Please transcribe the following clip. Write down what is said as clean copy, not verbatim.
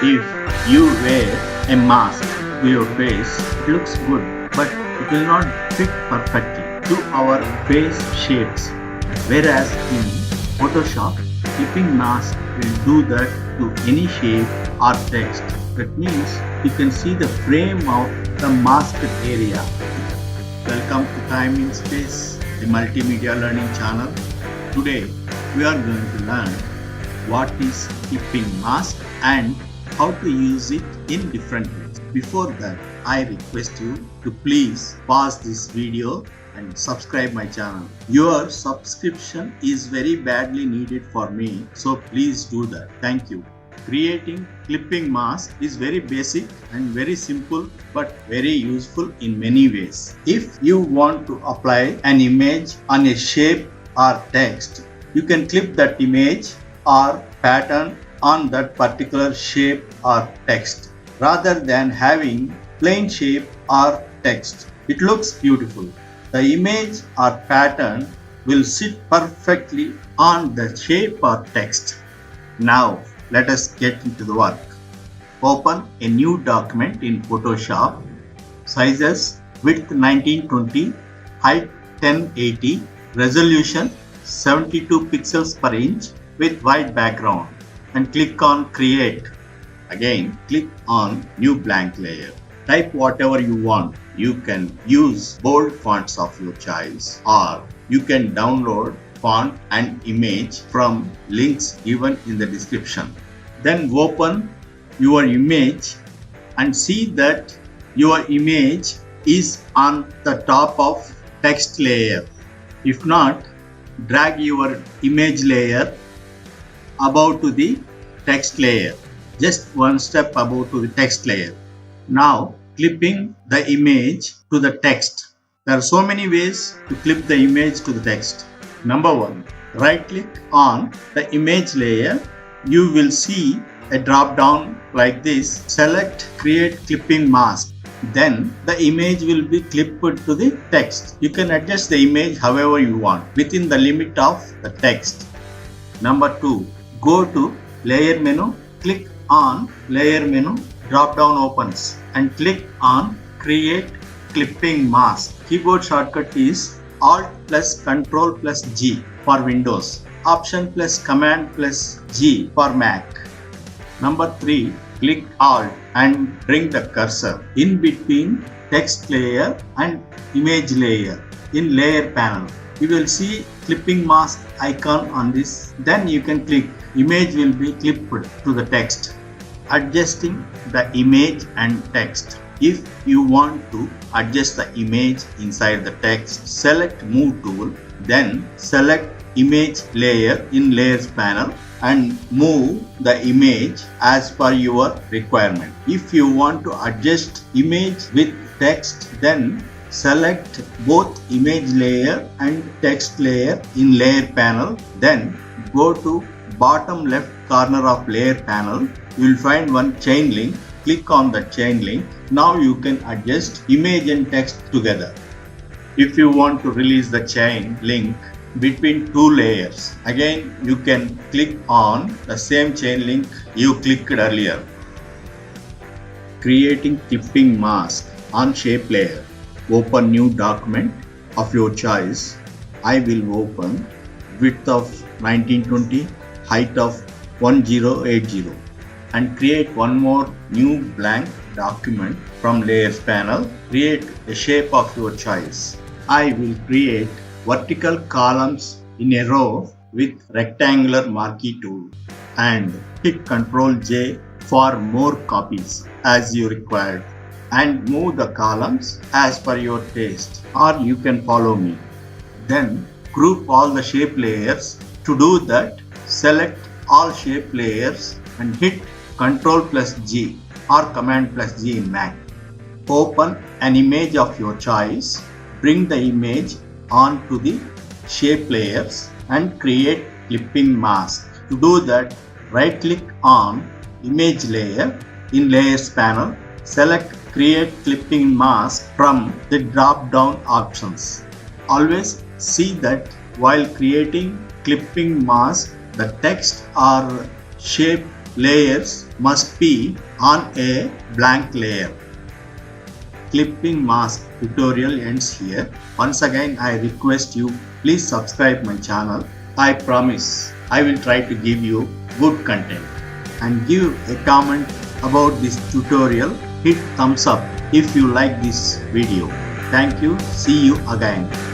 If you wear a mask to your face, it looks good, but it will not fit perfectly to our face shapes. Whereas in Photoshop, clipping mask will do that to any shape or text. That means you can see the frame of the masked area. Welcome to Time in Space, the multimedia learning channel. Today we are going to learn what is clipping mask and how to use it in different ways. Before that, I request you to please pause this video and subscribe my channel. Your subscription is very badly needed for me, so please do that. Thank you. Creating clipping mask is very basic and very simple but very useful in many ways. If you want to apply an image on a shape or text, you can clip that image or pattern on that particular shape or text rather than having plain shape or text. It looks beautiful. The image or pattern will sit perfectly on the shape or text. Now let us get into the work. Open a new document in Photoshop. Sizes width 1920, height 1080, resolution 72 pixels per inch with white background, and click on Create. Again, click on New Blank Layer. Type whatever you want. You can use bold fonts of your choice, or you can download font and image from links given in the description. Then open your image and see that your image is on the top of text layer. If not, drag your image layer above to the text layer, just one step above to the text layer. Now clipping the image to the text. There are so many ways to clip the image to the text. Number 1, right click on the image layer. You will see a drop down like this. Select Create Clipping Mask. Then the image will be clipped to the text. You can adjust the image however you want within the limit of the text. Number 2, go to Layer menu, click on Layer menu, drop down opens, and click on Create Clipping Mask. Keyboard shortcut is Alt plus Control plus G for Windows, Option plus Command plus G for Mac. Number 3, click Alt and bring the cursor in between text layer and image layer in Layer panel. You will see clipping mask icon on this. Then you can click. Image will be clipped to the text. Adjusting the image and text. If you want to adjust the image inside the text, select Move tool. Then select Image layer in Layers panel and move the image as per your requirement. If you want to adjust image with text, then select both image layer and text layer in Layer panel. Then go to bottom left corner of Layer panel. You will find one chain link. Click on the chain link. Now you can adjust image and text together. If you want to release the chain link between two layers, again you can click on the same chain link you clicked earlier. Creating clipping mask on shape layer. Open new document of your choice. I will open width of 1920, height of 1080, and create one more new blank document from Layers panel. Create a shape of your choice. I will create vertical columns in a row with rectangular marquee tool and hit Ctrl J for more copies as you require, and move the columns as per your taste, or you can follow me. Then group all the shape layers. To do that, select all shape layers and hit Ctrl plus G or Command plus G in Mac. Open an image of your choice. Bring the image onto the shape layers and create clipping mask. To do that, right click on image layer in Layers panel. Select Create Clipping Mask from the drop down options. Always see that while creating clipping mask, the text or shape layers must be on a blank layer. Clipping mask tutorial ends here. Once again, I request you, please subscribe my channel. I promise I will try to give you good content. And give a comment about this tutorial. Hit thumbs up if you like this video. Thank you. See you again.